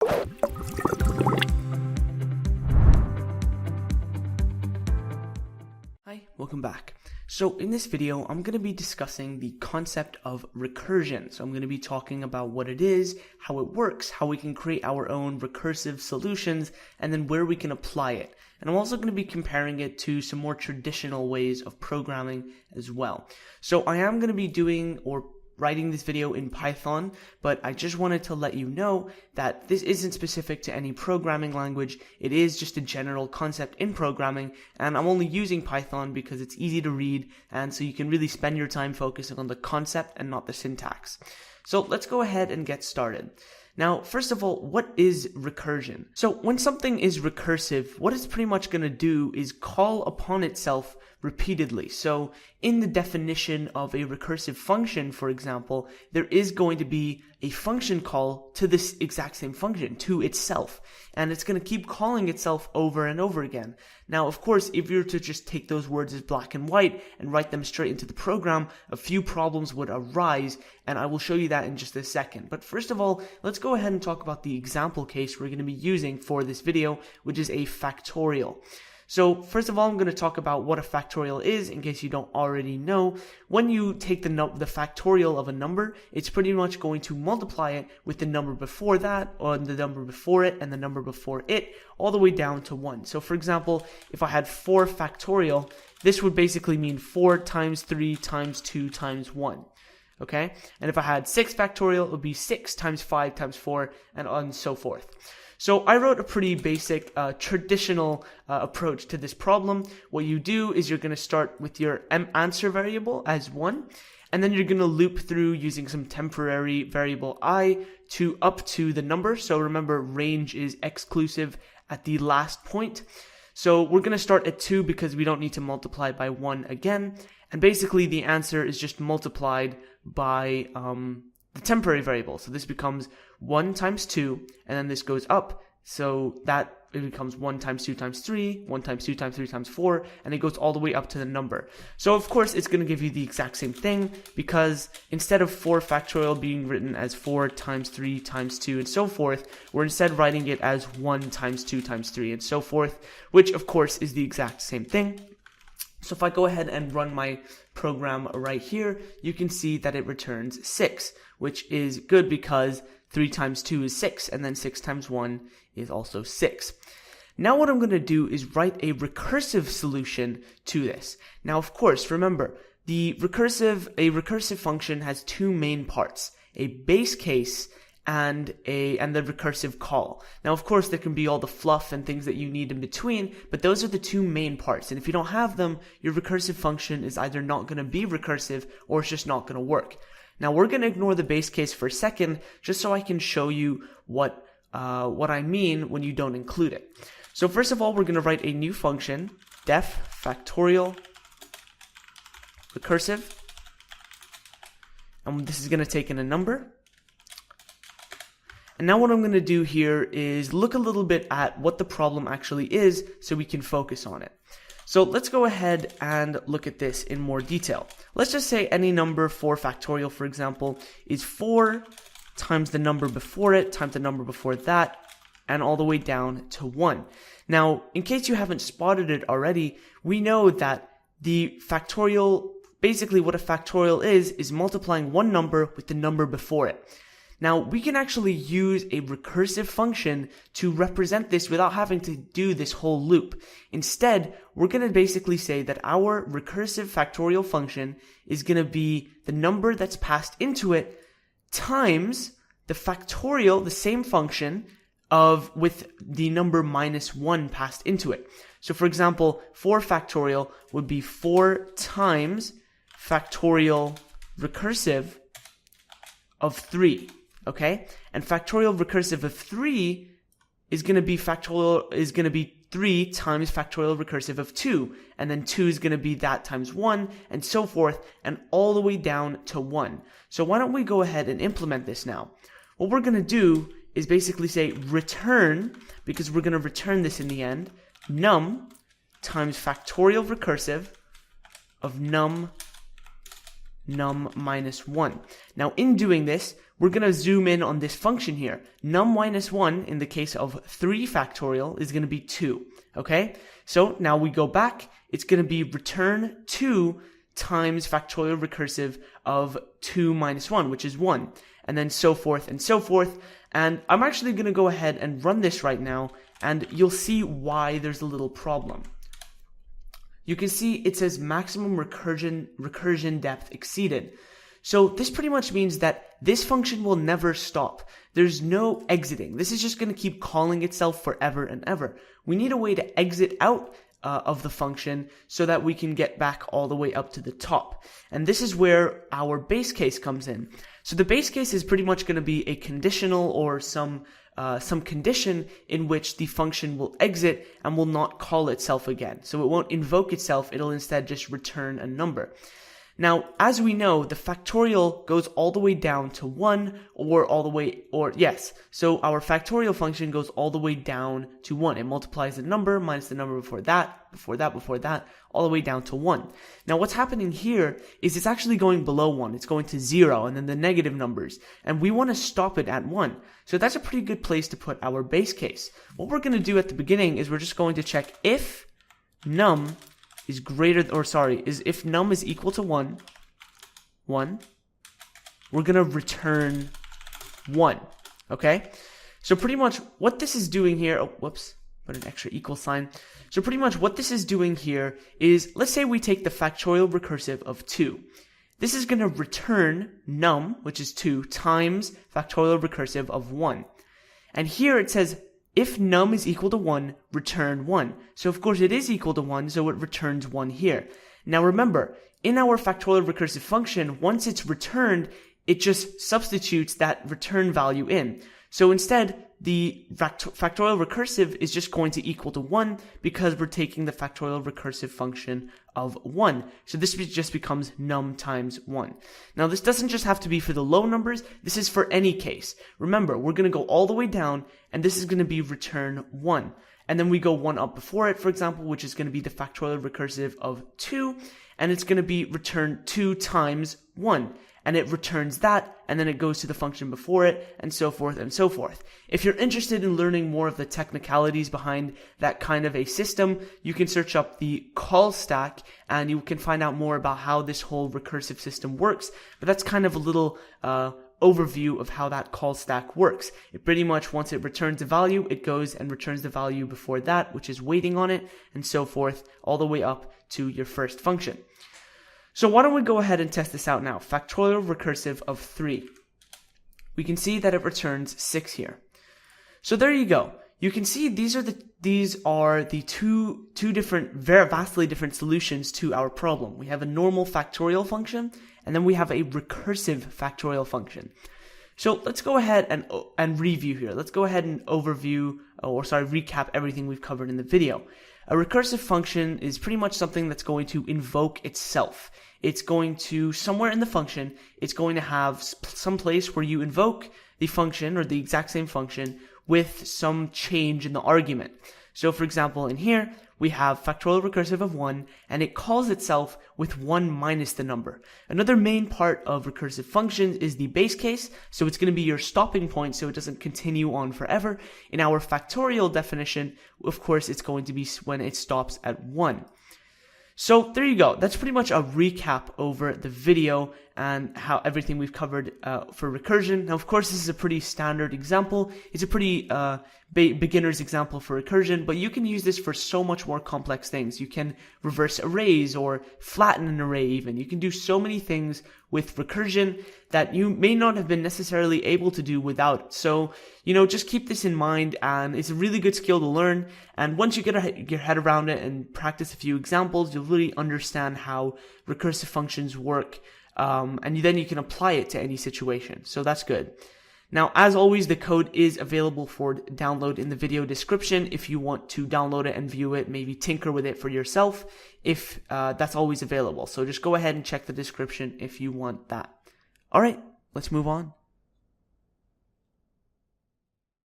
Hi, welcome back. So in this video, I'm going to be discussing the concept of recursion. So I'm going to be talking about what it is, how it works, how we can create our own recursive solutions, and then where we can apply it. And I'm also going to be comparing it to some more traditional ways of programming as well. So I am going to be doing or writing this video in Python, but I just wanted to let you know that this isn't specific to any programming language. It is just a general concept in programming, and I'm only using Python because it's easy to read, and so you can really spend your time focusing on the concept and not the syntax. So let's go ahead and get started. Now, first of all, what is recursion? So when something is recursive, what it's pretty much going to do is call upon itself repeatedly. So in the definition of a recursive function, for example, there is going to be a function call to this exact same function, to itself, and it's going to keep calling itself over and over again. Now, of course, if you were to just take those words as black and white and write them straight into the program, a few problems would arise, and I will show you that in just a second. But first of all, let's go ahead and talk about the example case we're going to be using for this video, which is a factorial. So first of all, I'm going to talk about what a factorial is in case you don't already know. When you take the factorial of a number, it's pretty much going to multiply it with the number before that, or the number before it, and the number before it, all the way down to 1. So for example, if I had 4 factorial, this would basically mean 4 times 3 times 2 times 1. Okay? And if I had 6 factorial, it would be 6 times 5 times 4, and so forth. So I wrote a pretty basic traditional approach to this problem. What you do is you're going to start with your answer variable as 1, and then you're going to loop through using some temporary variable I to up to the number. So remember, range is exclusive at the last point. So we're going to start at 2 because we don't need to multiply by 1 again. And basically the answer is just multiplied by the temporary variable. So this becomes 1 times 2, and then this goes up, so that it becomes 1 times 2 times 3, 1 times 2 times 3 times 4, and it goes all the way up to the number. So of course it's going to give you the exact same thing, because instead of 4 factorial being written as 4 times 3 times 2 and so forth, we're instead writing it as 1 times 2 times 3 and so forth, which of course is the exact same thing. So if I go ahead and run my program right here, you can see that it returns 6, which is good because 3 times 2 is 6, and then 6 times 1 is also 6. Now what I'm going to do is write a recursive solution to this. Now of course, remember, a recursive function has 2 main parts, a base case and the recursive call. Now of course there can be all the fluff and things that you need in between, but those are the 2 main parts, and if you don't have them, your recursive function is either not going to be recursive or it's just not going to work. Now we're going to ignore the base case for a second just so I can show you what I mean when you don't include it. So first of all, we're going to write a new function, def factorial recursive, and this is going to take in a number. And now what I'm going to do here is look a little bit at what the problem actually is so we can focus on it. So let's go ahead and look at this in more detail. Let's just say any number 4 factorial, for example, is 4 times the number before it times the number before that, and all the way down to 1. Now, in case you haven't spotted it already, we know that the factorial, basically what a factorial is multiplying one number with the number before it. Now, we can actually use a recursive function to represent this without having to do this whole loop. Instead, we're going to basically say that our recursive factorial function is going to be the number that's passed into it times the factorial, the same function, with the number -1 passed into it. So for example, 4 factorial would be 4 times factorial recursive of 3. Okay, and factorial recursive of 3 is going to be 3 times factorial recursive of 2, and then 2 is going to be that times 1, and so forth, and all the way down to 1. So why don't we go ahead and implement this now? What we're going to do is basically say return, because we're going to return this in the end, num times factorial recursive of num minus 1. Now in doing this, we're going to zoom in on this function here. Num minus 1 in the case of 3 factorial is going to be 2. Okay, so now we go back. It's going to be return 2 times factorial recursive of 2 minus 1, which is 1. And then so forth and so forth. And I'm actually going to go ahead and run this right now, and you'll see why there's a little problem. You can see it says maximum recursion depth exceeded. So this pretty much means that this function will never stop. There's no exiting. This is just going to keep calling itself forever and ever. We need a way to exit out of the function so that we can get back all the way up to the top. And this is where our base case comes in. So the base case is pretty much going to be a conditional or some condition in which the function will exit and will not call itself again. So it won't invoke itself, it'll instead just return a number. Now, as we know, the factorial goes all the way down to 1 so our factorial function goes all the way down to 1. It multiplies the number minus the number before that, all the way down to 1. Now, what's happening here is it's actually going below 1. It's going to 0 and then the negative numbers. And we want to stop it at 1. So that's a pretty good place to put our base case. What we're going to do at the beginning is we're just going to check if num is if num is equal to 1, we're going to return 1, okay? So pretty much what this is doing here, put an extra equal sign. So pretty much what this is doing here is, let's say we take the factorial recursive of 2. This is going to return num, which is 2, times factorial recursive of 1. And here it says, if num is equal to 1, return 1. So of course it is equal to 1, so it returns 1 here. Now remember, in our factorial recursive function, once it's returned, it just substitutes that return value in. So instead, the factorial recursive is just going to equal to 1 because we're taking the factorial recursive function of 1. So this just becomes num times 1. Now this doesn't just have to be for the low numbers, this is for any case. Remember, we're going to go all the way down and this is going to be return 1. And then we go 1 up before it, for example, which is going to be the factorial recursive of 2, and it's going to be return 2 times 1. And it returns that, and then it goes to the function before it, and so forth and so forth. If you're interested in learning more of the technicalities behind that kind of a system, you can search up the call stack, and you can find out more about how this whole recursive system works. But that's kind of a little overview of how that call stack works. It pretty much, once it returns a value, it goes and returns the value before that, which is waiting on it, and so forth, all the way up to your first function. So why don't we go ahead and test this out now. Factorial recursive of 3. We can see that it returns 6 here. So there you go. You can see these are the two different, very vastly different solutions to our problem. We have a normal factorial function, and then we have a recursive factorial function. So let's go ahead and review here. Let's go ahead and recap everything we've covered in the video. A recursive function is pretty much something that's going to invoke itself. It's going to, somewhere in the function, it's going to have some place where you invoke the function or the exact same function with some change in the argument. So for example, in here, we have factorial recursive of 1, and it calls itself with 1 minus the number. Another main part of recursive functions is the base case, so it's going to be your stopping point so it doesn't continue on forever. In our factorial definition, of course, it's going to be when it stops at 1. So there you go. That's pretty much a recap over the video and how everything we've covered for recursion. Now, of course, this is a pretty standard example. It's a pretty beginner's example for recursion, but you can use this for so much more complex things. You can reverse arrays or flatten an array even. You can do so many things with recursion that you may not have been necessarily able to do without. So, just keep this in mind, and it's a really good skill to learn. And once you get your head around it and practice a few examples, you'll really understand how recursive functions work. And then you can apply it to any situation. So that's good. Now, as always, the code is available for download in the video description if you want to download it and view it, maybe tinker with it for yourself, if that's always available. So just go ahead and check the description if you want that. All right, let's move on.